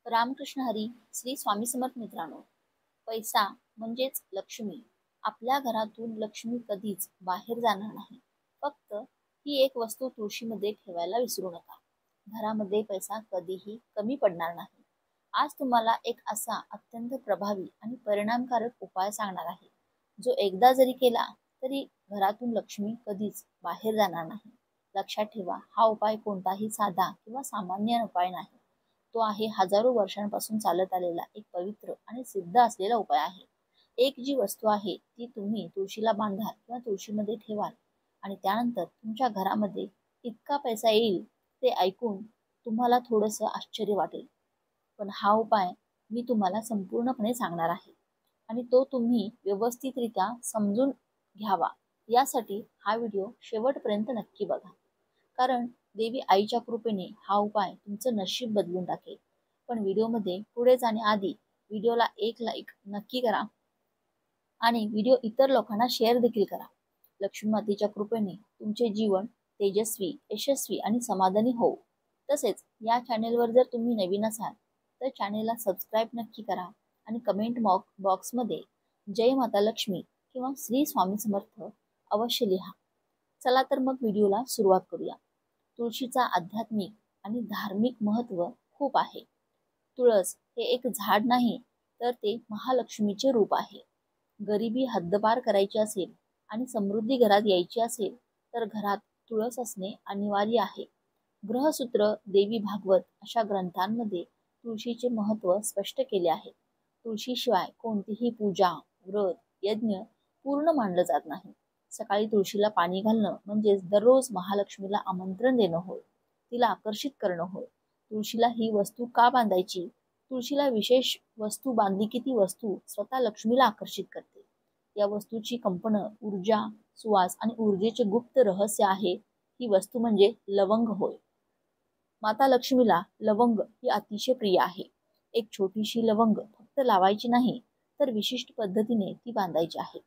रामकृष्ण हरी. श्री स्वामी समर्थ. मित्रांनो, पैसा म्हणजेच लक्ष्मी. आपल्या घरातून लक्ष्मी कधीच बाहेर जाणार नाही. फक्त ही एक वस्तू तुळशीमध्ये ठेवायला विसरू नका. घरामध्ये पैसा कधीही कमी पडणार नाही. आज तुम्हाला एक असा अत्यंत प्रभावी आणि परिणामकारक उपाय सांगणार आहे, जो एकदा जरी केला तरी घरातून लक्ष्मी कधीच बाहेर जाणार नाही. लक्षात ठेवा, हा उपाय कोणताही साधा किंवा सामान्य उपाय नाही. तो आहे हजारो वर्षांपासून चालत आलेला एक पवित्र आणि सिद्ध असलेला उपाय आहे. एक जी वस्तू आहे ती तुम्ही तुळशीला बांधाल किंवा तुळशीमध्ये ठेवाल आणि त्यानंतर तुमच्या घरामध्ये इतका पैसा येईल ते ऐकून तुम्हाला थोडंसं आश्चर्य वाटेल. पण हा उपाय मी तुम्हाला संपूर्णपणे सांगणार आहे आणि तो तुम्ही व्यवस्थितरित्या समजून घ्यावा यासाठी हा व्हिडिओ शेवटपर्यंत नक्की बघा. कारण देवी आईच्या कृपेने हा उपाय तुमचं नशीब बदलून टाकेल. पण व्हिडिओमध्ये पुढे जाण्याआधी व्हिडिओला एक लाईक नक्की करा आणि व्हिडिओ इतर लोकांना शेअर देखील करा. लक्ष्मी मातेच्या कृपेने तुमचे जीवन तेजस्वी, यशस्वी आणि समाधानी हो. तसेच या चॅनेलवर जर तुम्ही नवीन असाल तर चॅनेलला सबस्क्राईब नक्की करा आणि कमेंट बॉक्समध्ये जय माता लक्ष्मी किंवा श्री स्वामी समर्थ अवश्य लिहा. चला तर मग व्हिडिओला सुरुवात करूया. तुळशीचा आध्यात्मिक आणि धार्मिक महत्त्व खूप आहे. तुळस हे एक झाड नाही तर ते महालक्ष्मीचे रूप आहे. गरिबी हद्दपार करायची असेल आणि समृद्धी घरात यायची असेल तर घरात तुळस असणे अनिवार्य आहे. ग्रहसूत्र, देवी भागवत अशा ग्रंथांमध्ये तुळशीचे महत्त्व स्पष्ट केले आहे. तुळशीशिवाय कोणतीही पूजा, व्रत, यज्ञ पूर्ण मानलं जात नाही. सकाळी तुळशीला पाणी घालणं म्हणजेच दररोज महालक्ष्मीला आमंत्रण देणं होय, तिला आकर्षित करणं होय. तुळशीला ही वस्तू का बांधायची? तुळशीला विशेष वस्तू बांधली की ती वस्तू स्वतः लक्ष्मीला आकर्षित करते. या वस्तूची कंपनं, ऊर्जा, सुवास आणि ऊर्जेचे गुप्त रहस्य आहे. ही वस्तू म्हणजे लवंग होय. माता लक्ष्मीला लवंग ही अतिशय प्रिय आहे. एक छोटीशी लवंग फक्त लावायची नाही तर विशिष्ट पद्धतीने ती बांधायची आहे.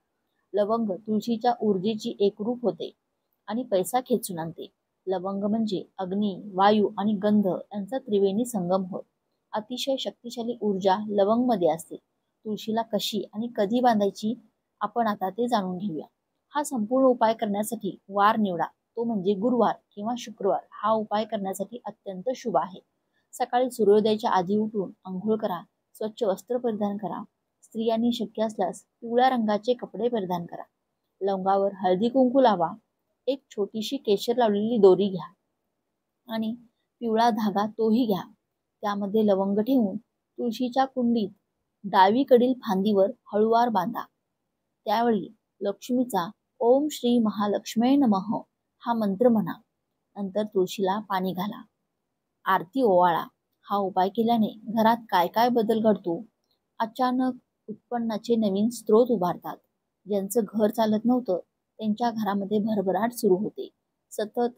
लवंग तुळशीच्या ऊर्जेची एकरूप होते आणि पैसा खेचून आणते. लवंग म्हणजे अग्नी, वायू आणि गंध यांचा त्रिवेणी संगम होय. अतिशय शक्तिशाली ऊर्जा लवंग मध्ये असते. तुळशीला कशी आणि कधी बांधायची आपण आता ते जाणून घेऊया. हा संपूर्ण उपाय करण्यासाठी वार निवडा, तो म्हणजे गुरुवार किंवा शुक्रवार. हा उपाय करण्यासाठी अत्यंत शुभ आहे. सकाळी सूर्योदयाच्या आधी उठून आंघोळ करा, स्वच्छ वस्त्र परिधान करा. स्त्रियांनी शक्य असल्यास पिवळ्या रंगाचे कपडे परिधान करा. लवंगावर हळदी कुंकू लावा. एक छोटीशी केशर लावलेली दोरी घ्या आणि पिवळा धागा तोही घ्या. त्यामध्ये लवंग ठेवून तुळशीच्या कुंडीत डावीकडील फांदीवर हळूवार बांधा. त्यावेळी लक्ष्मीचा ओम श्री महालक्ष्मी नमः हा मंत्र म्हणा. नंतर तुळशीला पाणी घाला, आरती ओवाळा. हा उपाय केल्याने घरात काय काय बदल घडतो? अचानक उत्पन्नाचे नवीन स्रोत उभारतात. ज्यांचं घर चालत नव्हतं त्यांच्या घरामध्ये भरभराट सुरू होते. सतत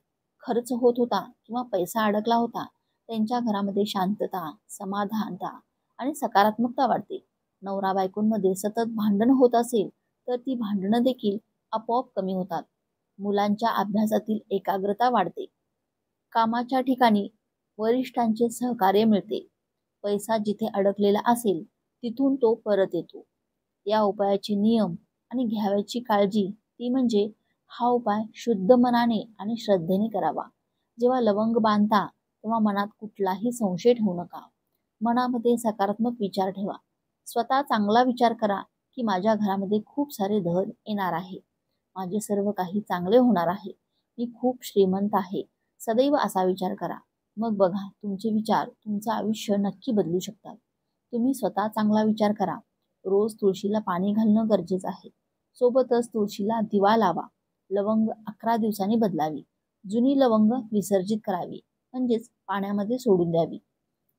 खर्च होत होता किंवा पैसा अडकला होता त्यांच्या घरामध्ये शांतता, समाधानता आणि सकारात्मकता वाढते. नवरा बायकोंमध्ये सतत भांडण होत असेल तर ती भांडणं देखील आपोआप कमी होतात. मुलांच्या अभ्यासातील एकाग्रता वाढते. कामाच्या ठिकाणी वरिष्ठांचे सहकार्य मिळते. पैसा जिथे अडकलेला असेल तिथून तो परत येतो. या उपायाचे नियम आणि घ्यावयाची काळजी ती म्हणजे हा उपाय शुद्ध मनाने आणि श्रद्धेने करावा. जेव्हा लवंग बांधता तेव्हा मनात कुठलाही संशय ठेवू नका. मनामध्ये सकारात्मक विचार ठेवा. स्वतः चांगला विचार करा की माझ्या घरामध्ये खूप सारे धन येणार आहे, माझे सर्व काही चांगले होणार आहे, मी खूप श्रीमंत आहे. सदैव असा विचार करा. मग बघा, तुमचे विचार तुमचं आयुष्य नक्की बदलू शकतात. तुम्ही स्वतः चांगला विचार करा. रोज तुळशीला पाणी घालणं गरजेचं आहे. सोबतच तुळशीला दिवा लावा. लवंग 11 दिवसांनी बदलावी. जुनी लवंग विसर्जित करावी म्हणजेच पाण्यामध्ये सोडून द्यावी.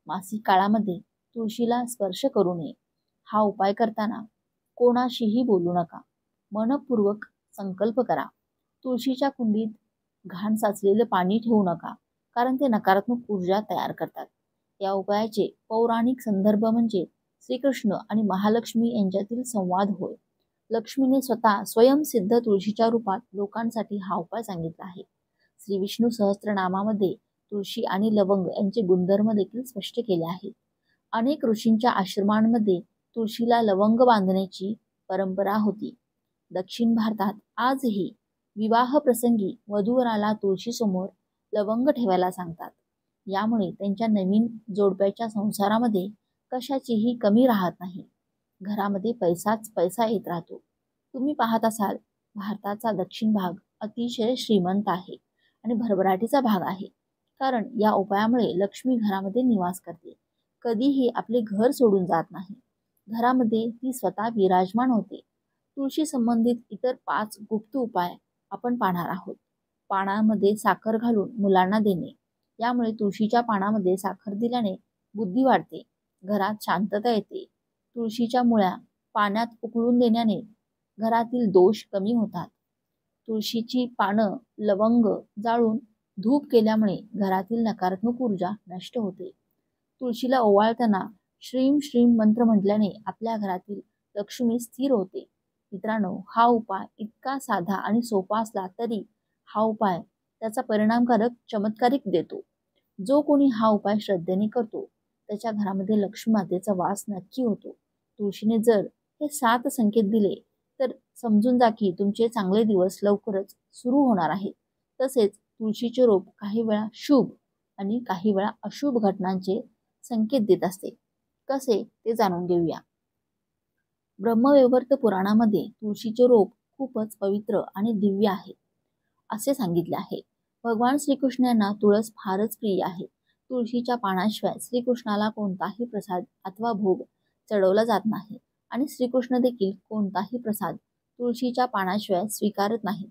मासिक काळामध्ये तुळशीला स्पर्श करू नये. हा उपाय करताना कोणाशीही बोलू नका. मनपूर्वक संकल्प करा. तुळशीच्या कुंडीत घाण साचलेलं पाणी ठेवू नका, कारण ते नकारात्मक ऊर्जा तयार करतात. या उपायाचे पौराणिक संदर्भ म्हणजे श्रीकृष्ण आणि महालक्ष्मी यांच्यातील संवाद होय. लक्ष्मीने स्वतः स्वयंसिद्ध तुळशीच्या रूपात लोकांसाठी हा उपाय सांगितला आहे. श्री विष्णू सहस्त्रनामामध्ये तुळशी आणि लवंग यांचे गुणधर्म देखील स्पष्ट केले आहेत. अनेक ऋषींच्या आश्रमांमध्ये तुळशीला लवंग बांधण्याची परंपरा होती. दक्षिण भारतात आजही विवाह प्रसंगी वधूवराला तुळशीसमोर लवंग ठेवायला सांगतात. यामुळे त्यांच्या नवीन जोडप्याच्या संसारामध्ये कशाचीही कमी राहत नाही. घरामध्ये पैसाच पैसा येत राहतो. तुम्ही पाहत असाल, भारताचा दक्षिण भाग अतिशय श्रीमंत आहे आणि भरभराटीचा भाग आहे. कारण या उपायामुळे लक्ष्मी घरामध्ये निवास करते. कधीही आपले घर सोडून जात नाही. घरामध्ये ती स्वतः विराजमान होते. तुळशी संबंधित इतर 5 गुप्त उपाय आपण पाहणार आहोत. पानामध्ये साखर घालून मुलांना देणे. यामुळे तुळशीच्या पानामध्ये साखर दिल्याने बुद्धी वाढते, घरात शांतता येते. तुळशीच्या मुळ्या पाण्यात उकळून देण्याने घरातील दोष कमी होतात. तुळशीची पानं लवंग जाळून धूप केल्यामुळे घरातील नकारात्मक ऊर्जा नष्ट होते. तुळशीला ओवाळताना श्रीम श्रीम मंत्र म्हटल्याने आपल्या घरातील लक्ष्मी स्थिर होते. मित्रांनो, हा उपाय इतका साधा आणि सोपा असला तरी हा उपाय त्याचा परिणामकारक चमत्कारिक देतो. जो कोणी हा उपाय श्रद्धेने करतो त्याच्या घरामध्ये लक्ष्मी मातेचा वास नक्की होतो. तुळशीने जर हे 7 संकेत दिले तर समजून जा की तुमचे चांगले दिवस लवकरच सुरू होणार आहेत. तसेच तुळशीचे रोप काही वेळा शुभ आणि काही वेळा अशुभ घटनांचे संकेत देत असते. कसे ते जाणून घेऊया. ब्रह्मवैवर्त पुराणामध्ये तुळशीचे रोप खूपच पवित्र आणि दिव्य आहे असे सांगितले आहे. भगवान श्रीकृष्ण यांना तुळस फारच प्रिय आहे. तुळशीच्या पानाशिवाय श्रीकृष्णाला कोणताही प्रसाद अथवा भोग चढवला जात नाही आणि श्रीकृष्ण देखील कोणताही प्रसाद तुळशीच्या पानाशिवाय स्वीकारत नाहीत.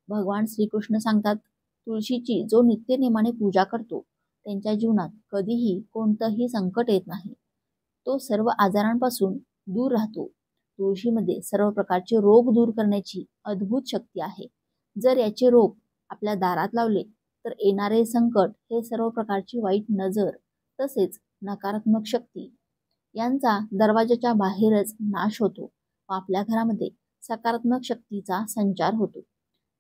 भगवान श्रीकृष्ण सांगतात, तुळशीची जो नित्यनेमाने पूजा करतो त्यांच्या जीवनात कधीही कोणतंही संकट येत नाही. तो सर्व आजारांपासून दूर राहतो. तुळशीमध्ये सर्व प्रकारचे रोग दूर करण्याची अद्भुत शक्ती आहे. जर याचे रोप आपल्या दारात लावले तर येणारे संकट, हे सर्व प्रकारची वाईट नजर तसेच नकारात्मक शक्ती यांचा दरवाजाच्या बाहेरच नाश होतो व आपल्या घरामध्ये सकारात्मक शक्तीचा संचार होतो.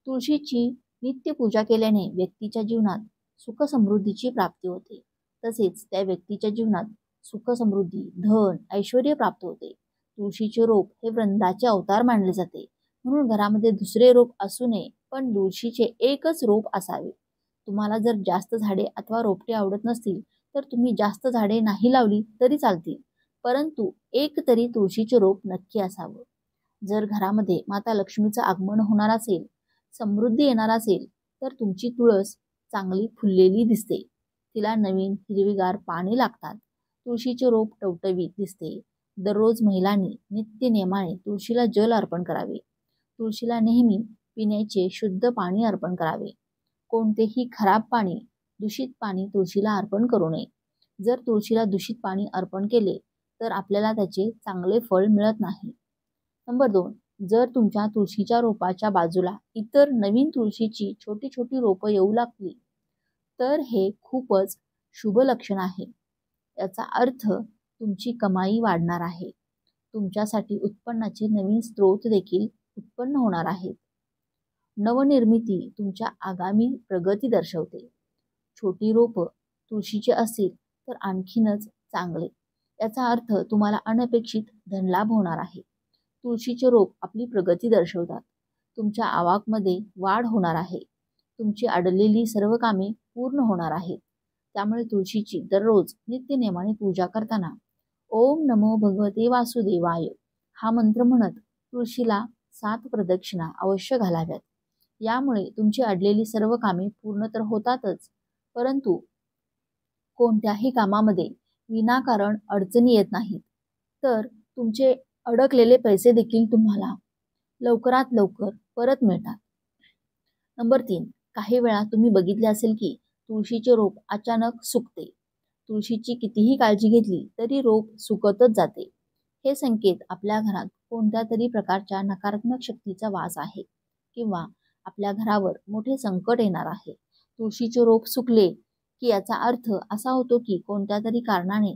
तुळशीची नित्य पूजा केल्याने व्यक्तीच्या जीवनात सुख समृद्धीची प्राप्ती होते. तसेच त्या व्यक्तीच्या जीवनात सुख समृद्धी, धन, ऐश्वर्य प्राप्त होते. तुळशीचे रोप हे वृंदाचे अवतार मानले जाते. म्हणून घरामध्ये दुसरे रोप असू नये, पण तुळशीचे एकच रोप असावे. तुम्हाला जर जास्त झाडे अथवा रोपटे आवडत नसतील तर तुम्ही जास्त झाडे नाही लावली तरी चालतील, परंतु एक तरी तुळशीचे रोप नक्की असावं. जर घरामध्ये माता लक्ष्मीचं आगमन होणार असेल, समृद्धी येणार असेल तर तुमची तुळस चांगली फुललेली दिसते. तिला नवीन हिरवीगार पाने लागतात. तुळशीचे रोप टवटवीत दिसते. दररोज महिलांनी नित्य नेमाने तुळशीला जल अर्पण करावे. तुळशीला नेहमी पिण्याचे शुद्ध पाणी अर्पण करावे. कोणतेही खराब पाणी, दूषित पाणी तुळशीला अर्पण करू नये. जर तुळशीला दूषित पाणी अर्पण केले तर आपल्याला त्याचे चांगले फळ मिळत नाही. नंबर 2, जर तुमच्या तुळशीच्या रोपाच्या बाजूला इतर नवीन तुळशीची छोटी छोटी रोपं येऊ लागली तर हे खूपच शुभ लक्षण आहे. याचा अर्थ तुमची कमाई वाढणार आहे. तुमच्यासाठी उत्पन्नाचे नवीन स्रोत देखील उत्पन्न होणार आहेत. नवनिर्मिती तुमच्या आगामी प्रगती दर्शवते. छोटी रोपं तुळशीची असतील तर आणखीनच चांगले. याचा अर्थ तुम्हाला अनपेक्षित धनलाभ होणार आहे. तुळशीचे रोप आपली प्रगती दर्शवतात. तुमच्या आवाकमध्ये वाढ होणार आहे. तुमची अडलेली सर्व कामे पूर्ण होणार आहेत. त्यामुळे तुळशीची दररोज नित्यनेमाने पूजा करताना ओम नमो भगवते वासुदेवाय हा मंत्र म्हणत तुळशीला 7 प्रदक्षिणा अवश्य घालाव्यात. यामुळे तुमची अडलेली सर्व कामे पूर्ण तर होतातच, परंतु कोणत्याही कामामध्ये विनाकारण अडचणी येत नाहीत. तर तुमचे अडकलेले पैसे देखील तुम्हाला लवकरात लवकर परत मिळतात. नंबर 3, काही वेळा तुम्ही बघितले असेल की तुळशीचे रोप अचानक सुकते. तुळशीची कितीही काळजी घेतली तरी रोप सुकतच जाते. हे संकेत आपल्या घरात कोणत्या तरी प्रकारच्या नकारात्मक शक्तीचा वास आहे किंवा आपल्या घरावर मोठे संकट येणार आहे. तुळशीचे रोप सुकले की याचा अर्थ असा होतो की कोणत्या तरी कारणाने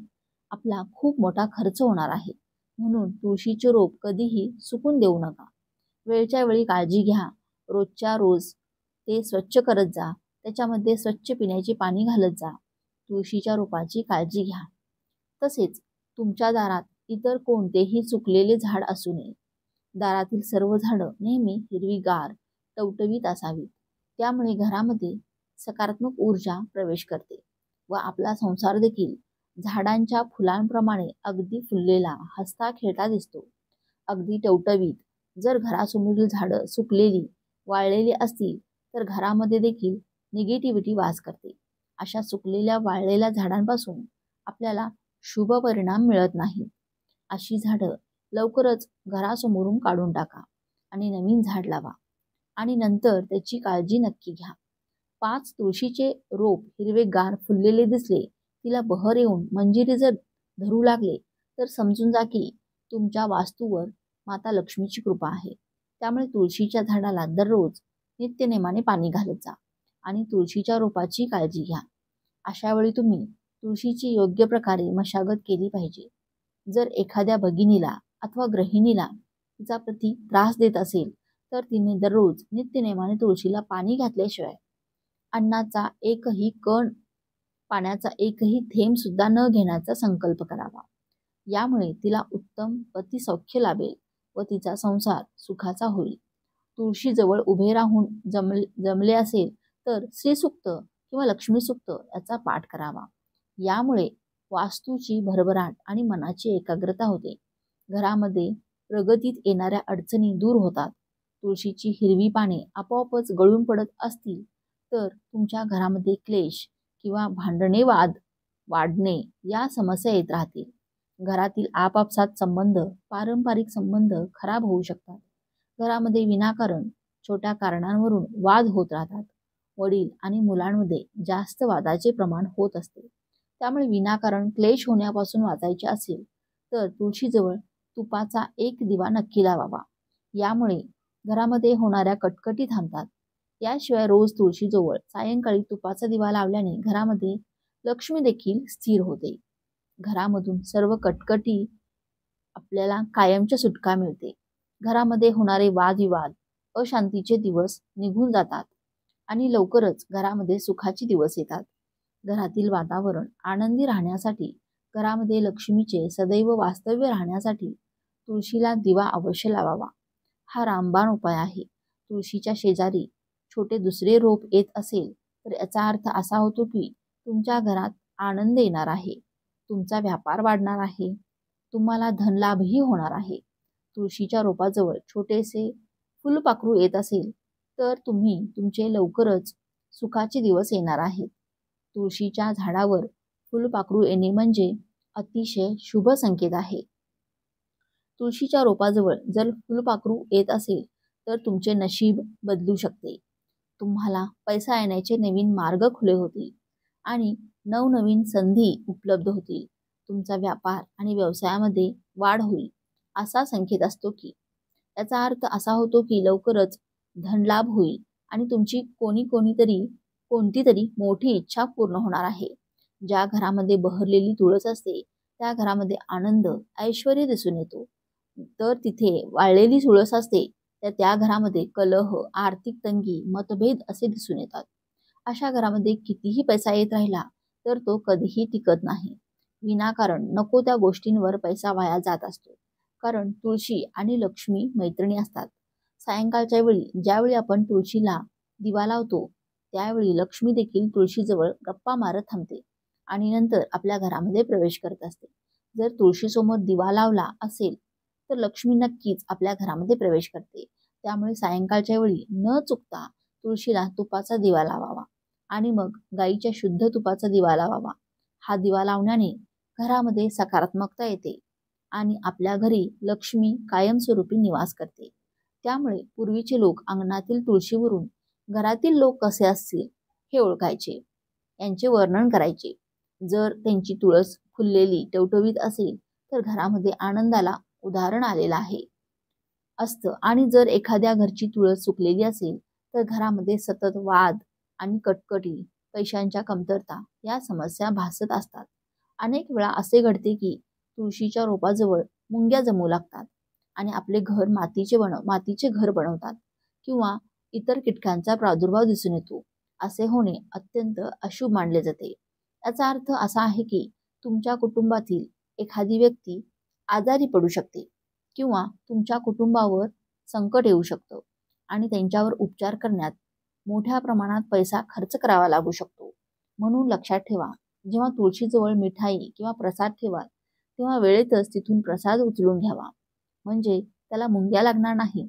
आपला खूप मोठा खर्च होणार आहे. म्हणून तुळशीचे रोप कधीही सुकून देऊ नका. वेळच्या वेळी काळजी घ्या. रोजच्या रोज ते स्वच्छ करत जा. त्याच्यामध्ये स्वच्छ पिण्याचे पाणी घालत जा. तुळशीच्या रोपाची काळजी घ्या. तसेच तुमच्या दारात इतर कोणतेही सुकलेले झाड असू नये. दारातील सर्व झाडं नेहमी हिरवीगार, टवटवीत असावीत. त्यामुळे घरामध्ये सकारात्मक ऊर्जा प्रवेश करते व आपला संसार देखील झाडांच्या फुलांप्रमाणे अगदी फुललेला, हसता खेळता दिसतो. अगदी टवटवीत. जर घरासमोरील झाडं सुकलेली, वाळलेली असतील तर घरामध्ये देखील निगेटिव्हिटी वास करते. अशा सुकलेल्या, वाळलेल्या झाडांपासून आपल्याला शुभ परिणाम मिळत नाही. अशी झाडं लवकरच घरासमोरून काढून टाका आणि नवीन झाड लावा आणि नंतर त्याची काळजी नक्की घ्या. 5 तुळशीचे रोप हिरवेगार फुललेले दिसले, तिला बहर येऊन मंजिरी जर धरू लागले तर समजून जा की तुमच्या वास्तूवर माता लक्ष्मीची कृपा आहे. त्यामुळे तुळशीच्या झाडाला दररोज नित्यनेमाने पाणी घालत जा आणि तुळशीच्या रोपाची काळजी घ्या. अशा वेळी तुम्ही तुळशीची योग्य प्रकारे मशागत केली पाहिजे. जर एखाद्या भगिनीला अथवा गृहिणीला तिचा पती त्रास देत असेल तर तिने दररोज नित्यनेमाने तुळशीला पाणी घातल्याशिवाय अन्नाचा एकही कण, पाण्याचा एकही थेंब सुद्धा न घेण्याचा संकल्प करावा. यामुळे तिला उत्तम पती सौख्य लाभेल व तिचा संसार सुखाचा होईल. तुळशीजवळ उभे राहून जमले असेल तर श्रीसूक्त किंवा लक्ष्मीसूक्त याचा पाठ करावा. यामुळे वास्तूची भरभराट आणि मनाची एकाग्रता होते. घरामध्ये प्रगतीत येणाऱ्या अडचणी दूर होतात. तुळशीची हिरवी पाने आपोआपच गळून पडत असतील तर तुमच्या घरामध्ये क्लेश किंवा भांडणे वाढणे या समस्या येत राहतील. घरातील आपापसात संबंध, पारंपरिक संबंध खराब होऊ शकतात. घरामध्ये विनाकारण छोट्या कारणांवरून वाद होत राहतात. वडील आणि मुलांमध्ये जास्त वादाचे प्रमाण होत असते. त्यामुळे विनाकारण क्लेश होण्यापासून वाचायचे असेल तर तुळशीजवळ तुपाचा एक दिवा नक्की लावावा. यामुळे घरामध्ये होणाऱ्या कटकटी थांबतात. याशिवाय रोज तुळशीजवळ सायंकाळी तुपाचा दिवा लावल्याने घरामध्ये लक्ष्मी देखील स्थिर होते. घरामधून सर्व कटकटी आपल्याला कायमच्या सुटका मिळते. घरामध्ये होणारे वादविवाद, अशांतीचे दिवस निघून जातात आणि लवकरच घरामध्ये सुखाचे दिवस येतात. घरातील वातावरण आनंदी राहण्यासाठी, घरामध्ये लक्ष्मीचे सदैव वास्तव्य राहण्यासाठी तुळशीला दिवा अवश्य लावावा. हा रामबाण उपाय आहे. तुळशीच्या शेजारी छोटे दुसरे रोप येत असेल तर याचा अर्थ असा होतो की तुमच्या घरात आनंद येणार आहे, तुमचा व्यापार वाढणार आहे, तुम्हाला धनलाभही होणार आहे. तुळशीच्या रोपाजवळ छोटेसे फुलपाखरू येत असेल तर तुमचे लवकरच सुखाचे दिवस येणार आहेत. तुळशीच्या झाडावर फुलपाखरू येणे म्हणजे अतिशय शुभ संकेत आहे. तुळशीच्या रोपाजवळ जर फुलपाखरू येत असेल तर तुमचे नशीब बदलू शकते. तुम्हाला पैसा येण्याचे नवीन मार्ग खुले होतील आणि नवनवीन संधी उपलब्ध होतील. तुमचा व्यापार आणि व्यवसायामध्ये वाढ होईल असा संकेत असतो की याचा अर्थ असा होतो की लवकरच धनलाभ होईल आणि तुमची कोणतीतरी मोठी इच्छा पूर्ण होणार आहे. ज्या घरामध्ये बहरलेली तुळस असते त्या घरामध्ये आनंद, ऐश्वर्य दिसून येतो. तर तिथे वाळलेली तुळस असते तर त्या घरामध्ये कलह, आर्थिक तंगी, मतभेद असे दिसून येतात. अशा घरामध्ये कितीही पैसा येत राहिला तर तो कधीही टिकत नाही. विनाकारण नको त्या गोष्टींवर पैसा वाया जात असतो. कारण तुळशी आणि लक्ष्मी मैत्रिणी असतात. सायंकाळच्या वेळी ज्यावेळी आपण तुळशीला दिवा लावतो त्यावेळी लक्ष्मी देखील तुळशीजवळ गप्पा मारत थांबते आणि नंतर आपल्या घरामध्ये प्रवेश करत असते. जर तुळशीसमोर दिवा लावला असेल तर लक्ष्मी नक्कीच आपल्या घरामध्ये प्रवेश करते. त्यामुळे सायंकाळच्या वेळी न चुकता तुळशीला तुपाचा दिवा लावावा आणि मग गाईच्या शुद्ध तुपाचा दिवा लावावा. हा दिवा लावण्याने घरामध्ये सकारात्मकता येते आणि आपल्या घरी लक्ष्मी कायमस्वरूपी निवास करते. त्यामुळे पूर्वीचे लोक अंगणातील तुळशीवरून घरातील लोक कसे असतील हे ओळखायचे, यांचे वर्णन करायचे. जर त्यांची तुळस फुललेली, टवटवीत असेल तर घरामध्ये आनंदाला उदाहरण आलेलं आहे असतं आणि जर एखाद्या घरची तुळस सुकलेली असेल तर घरामध्ये सतत वाद आणि कटकटी, पैशांच्या कमतरता या समस्या भासत असतात. अनेक वेळा असे घडते की तुळशीच्या रोपाजवळ मुंग्या जमू लागतात आणि आपले घर मातीचे घर बनवतात किंवा इतर कीटकांचा प्रादुर्भाव दिसून येतो. असे होणे अत्यंत अशुभ मानले जाते. याचा अर्थ असा आहे की तुमच्या कुटुंबातील एखादी व्यक्ती आजारी पडू शकते किंवा तुमच्या कुटुंबावर संकट येऊ शकतं आणि त्यांच्यावर उपचार करण्यात मोठ्या प्रमाणात पैसा खर्च करावा लागू शकतो. म्हणून लक्षात ठेवा, जेव्हा तुळशीजवळ मिठाई किंवा प्रसाद ठेवाल तेव्हा वेळेतच तिथून प्रसाद उचलून घ्यावा, म्हणजे त्याला मुंग्या लागणार नाही.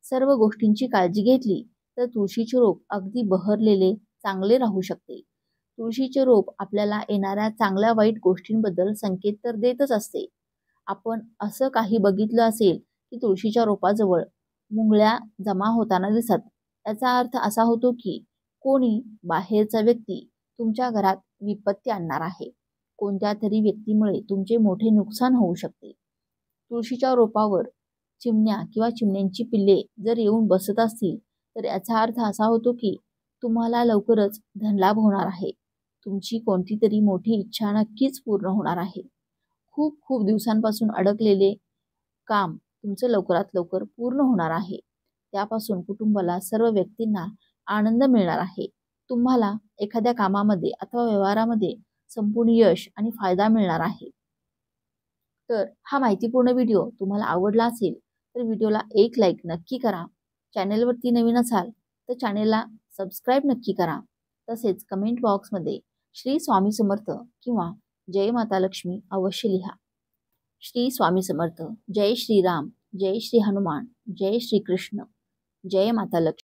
सर्व गोष्टींची काळजी घेतली तर तुळशीचे रोप अगदी बहरलेले चांगले राहू शकते. तुळशीचे रोप आपल्याला येणाऱ्या चांगल्या वाईट गोष्टींबद्दल संकेत तर देतच असते. आपण असं काही बघितलं असेल की तुळशीच्या रोपाजवळ मुंगळ्या जमा होताना दिसत, याचा अर्थ असा होतो की कोणी बाहेरचा व्यक्ती तुमच्या घरात विपत्ती आणणार आहे. कोणत्या तरी व्यक्तीमुळे तुमचे मोठे नुकसान होऊ शकते. तुळशीच्या रोपावर चिमण्या किंवा चिमण्यांची पिल्ले जर येऊन बसत असतील तर याचा अर्थ असा होतो की तुम्हाला लवकरच धनलाभ होणार आहे. तुमची कोणती तरी मोठी इच्छा नक्कीच पूर्ण होणार आहे. खूप खूप दिवसांपासून अडकलेले काम तुमचं लवकरात लवकर पूर्ण होणार आहे. त्यापासून कुटुंबाला, सर्व व्यक्तींना आनंद मिळणार आहे. तुम्हाला एखाद्या कामामध्ये अथवा व्यवहारामध्ये संपूर्ण यश आणि फायदा मिळणार आहे. तर हा माहितीपूर्ण व्हिडिओ तुम्हाला आवडला असेल तर व्हिडिओला एक लाईक नक्की करा. चॅनेलवरती नवीन असाल तर चॅनेलला सबस्क्राईब नक्की करा. तसेच कमेंट बॉक्समध्ये श्री स्वामी समर्थ किंवा जय माता लक्ष्मी अवश्य लिहा. श्री स्वामी समर्थ. जय श्रीराम. जय श्री हनुमान. जय श्री कृष्ण. जय माता लक्ष्मी.